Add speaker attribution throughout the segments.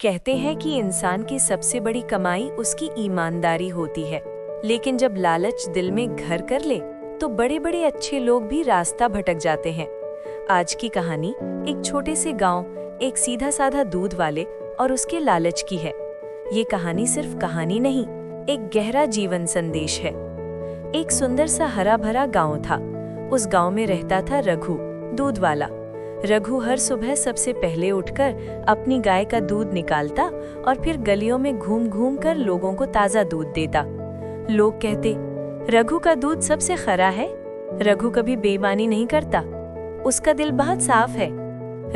Speaker 1: कहते हैं कि इंसान की सबसे बड़ी कमाई उसकी ईमानदारी होती है, लेकिन जब लालच दिल में घर कर ले तो बड़े बड़े अच्छे लोग भी रास्ता भटक जाते हैं। आज की कहानी एक छोटे से गांव, एक सीधा साधा दूध वाले और उसके लालच की है। ये कहानी सिर्फ कहानी नहीं, एक गहरा जीवन संदेश है। एक सुंदर सा हरा भरा गांव था। उस गांव में रहता था रघु, दूध वाला। रघु हर सुबह सबसे पहले उठकर अपनी गाय का दूध निकालता और फिर गलियों में घूम घूम कर लोगों को ताज़ा दूध देता। लोग कहते, रघु का दूध सबसे खरा है। रघु कभी बेईमानी नहीं करता, उसका दिल बहुत साफ है।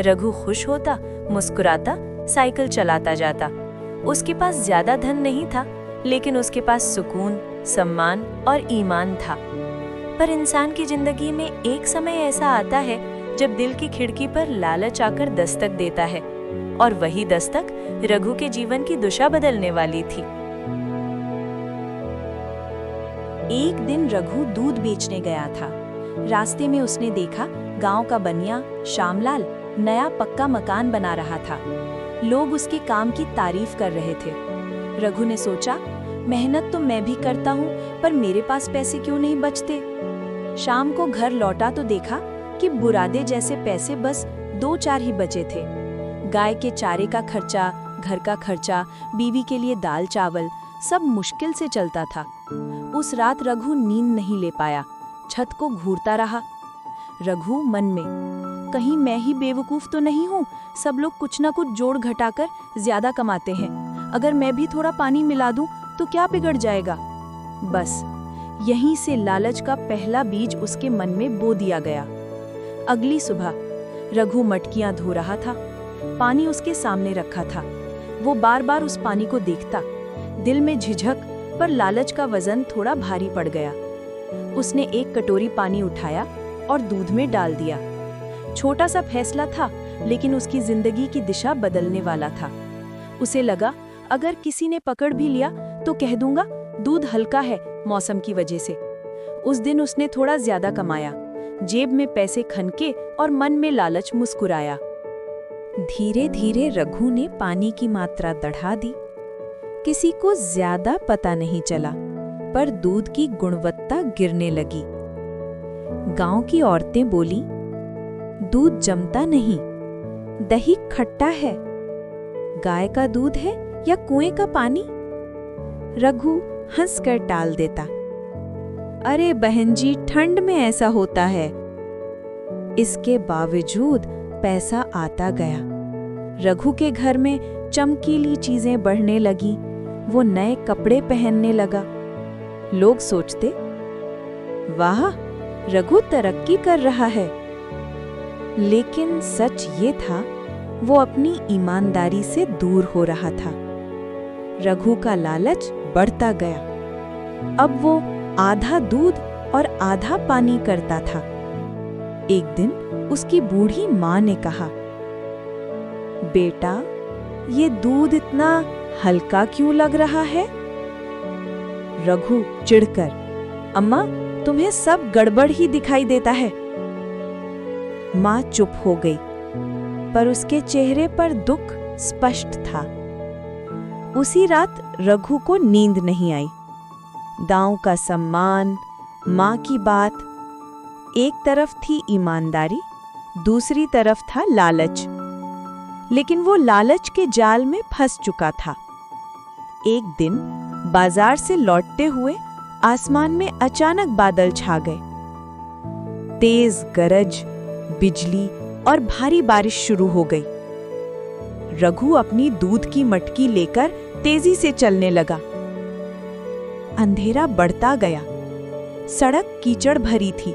Speaker 1: रघु खुश होता, मुस्कुराता, साइकिल चलाता जाता। उसके पास ज्यादा धन नहीं था, लेकिन उसके पास सुकून, सम्मान और ईमान था। पर इंसान की जिंदगी में एक समय ऐसा आता है जब दिल की खिड़की पर लालच आकर दस्तक देता है, और वही दस्तक रघु के जीवन की दिशा बदलने वाली थी।
Speaker 2: एक दिन रघु दूध बेचने गया था। रास्ते में उसने देखा गांव का बनिया श्यामलाल नया पक्का मकान बना रहा था। लोग उसके काम की तारीफ कर रहे थे। रघु ने सोचा, मेहनत तो मैं भी करता हूँ, पर मेरे पास पैसे क्यों नहीं बचते। शाम को घर लौटा तो देखा कि बुरादे जैसे पैसे बस 2-4 ही बचे थे। गाय के चारे का खर्चा, घर का खर्चा, बीवी के लिए दाल चावल, सब मुश्किल से चलता था। उस रात रघु नींद नहीं ले पाया, छत को घूरता रहा। रघु मन में, कहीं मैं ही बेवकूफ तो नहीं हूँ। सब लोग कुछ ना कुछ जोड़ घटाकर ज्यादा कमाते हैं। अगर मैं भी थोड़ा पानी मिला दूं तो क्या बिगड़ जाएगा। बस यहीं से लालच का पहला बीज उसके मन में बो दिया गया। अगली सुबह रघु मटकियां धो रहा था। पानी उसके सामने रखा था। वो बार बार उस पानी को देखता, दिल में झिझक, पर लालच का वजन थोड़ा भारी पड़ गया। उसने एक कटोरी पानी उठाया और दूध में डाल दिया। छोटा सा फैसला था, लेकिन उसकी जिंदगी की दिशा बदलने वाला था। उसे लगा, अगर किसी ने पकड़ भी लिया तो कह दूंगा दूध हल्का है मौसम की वजह से। उस दिन उसने थोड़ा ज्यादा कमाया, जेब में पैसे खनके और मन में लालच मुस्कुराया। धीरे धीरे रघु ने पानी की मात्रा बढ़ा दी। किसी को ज्यादा पता नहीं चला, पर दूध की गुणवत्ता गिरने लगी। गांव की औरतें बोली, दूध जमता नहीं, दही खट्टा है। गाय का दूध है या कुएं का पानी? रघु हंसकर टाल देता, अरे बहन जी, ठंड में ऐसा होता है। इसके बावजूद पैसा आता गया। रघु के घर में चमकीली चीजें बढ़ने लगी। वो नए कपड़े पहनने लगा। लोग सोचते, वाह, रघु तरक्की कर रहा है। लेकिन सच ये था, वो अपनी ईमानदारी से दूर हो रहा था। रघु का लालच बढ़ता गया। अब वो आधा दूध और आधा पानी करता था। एक दिन उसकी बूढ़ी माँ ने कहा, बेटा, ये दूध इतना हल्का क्यों लग रहा है? रघु चिढ़कर, अम्मा, तुम्हें सब गड़बड़ ही दिखाई देता है। माँ चुप हो गई, पर उसके चेहरे पर दुख स्पष्ट था। उसी रात रघु को नींद नहीं आई। गांव का सम्मान, माँ की बात, एक तरफ थी ईमानदारी, दूसरी तरफ था लालच। लेकिन वो लालच के जाल में फंस चुका था। एक दिन बाजार से लौटते हुए आसमान में अचानक बादल छा गए। तेज गरज, बिजली और भारी बारिश शुरू हो गई। रघु अपनी दूध की मटकी लेकर तेजी से चलने लगा। अंधेरा बढ़ता गया। सड़क कीचड़ भरी थी।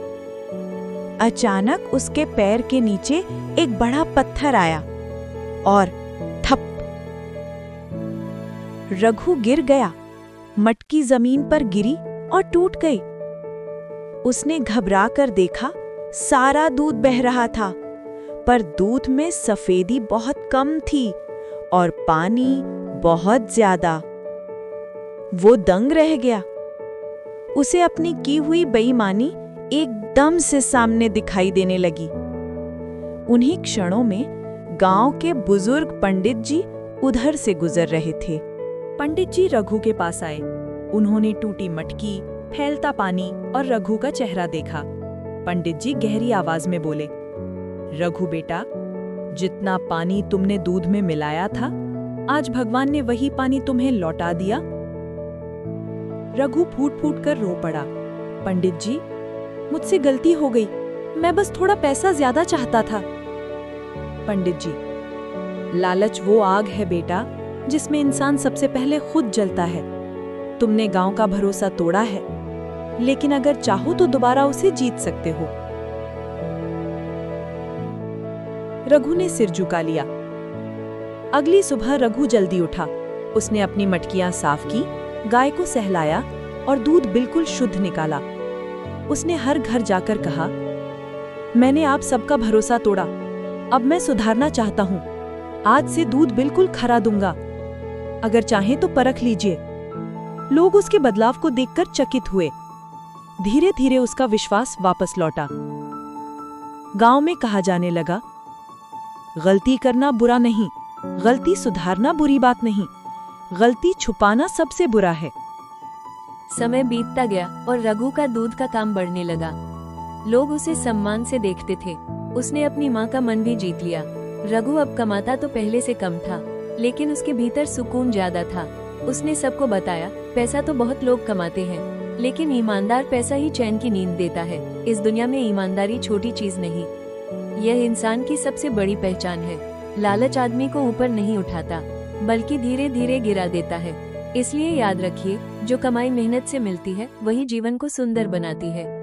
Speaker 2: अचानक उसके पैर के नीचे एक बड़ा पत्थर आया और थप, रघु गिर गया। मटकी जमीन पर गिरी और टूट गई। उसने घबरा कर देखा, सारा दूध बह रहा था, पर दूध में सफेदी बहुत कम थी और पानी बहुत ज्यादा। वो दंग रह गया। उसे अपनी की हुई बेईमानी एकदम से सामने दिखाई देने लगी। उन्हीं क्षणों में गांव के बुजुर्ग पंडित जी उधर से गुजर रहे थे। पंडित जी रघु के पास आए। उन्होंने टूटी मटकी, फैलता पानी और रघु का चेहरा देखा। पंडित जी गहरी आवाज में बोले, रघु बेटा, जितना पानी तुमने दूध में मिलाया था, आज भगवान ने वही पानी तुम्हें लौटा दिया। रघु फूट फूट कर रो पड़ा। पंडित जी, मुझसे गलती हो गई, मैं बस थोड़ा पैसा ज्यादा चाहता था। पंडित जी, लालच वो आग है बेटा, जिसमें इंसान सबसे पहले खुद जलता है। तुमने गांव का भरोसा तोड़ा है, लेकिन अगर चाहो तो दोबारा उसे जीत सकते हो। रघु ने सिर झुका लिया। अगली सुबह रघु जल्दी उठा। उसने अपनी मटकियां साफ की, गाय को सहलाया और दूध बिल्कुल शुद्ध निकाला। उसने हर घर जाकर कहा, मैंने आप सबका भरोसा तोड़ा, अब मैं सुधारना चाहता हूं। आज से दूध बिल्कुल खरा दूंगा, अगर चाहें तो परख लीजिए। लोग उसके बदलाव को देखकर चकित हुए। धीरे धीरे उसका विश्वास वापस लौटा। गांव में कहा जाने लगा, गलती करना बुरा नहीं, गलती सुधारना बुरी बात नहीं, गलती छुपाना सबसे बुरा है।
Speaker 1: समय बीतता गया और रघु का दूध का काम बढ़ने लगा। लोग उसे सम्मान से देखते थे। उसने अपनी माँ का मन भी जीत लिया। रघु अब कमाता तो पहले से कम था, लेकिन उसके भीतर सुकून ज्यादा था। उसने सबको बताया, पैसा तो बहुत लोग कमाते हैं, लेकिन ईमानदार पैसा ही चैन की नींद देता है। इस दुनिया में ईमानदारी छोटी चीज नहीं, यह इंसान की सबसे बड़ी पहचान है। लालच आदमी को ऊपर नहीं उठाता, बल्कि धीरे धीरे गिरा देता है। इसलिए याद रखिए, जो कमाई मेहनत से मिलती है, वही जीवन को सुंदर बनाती है।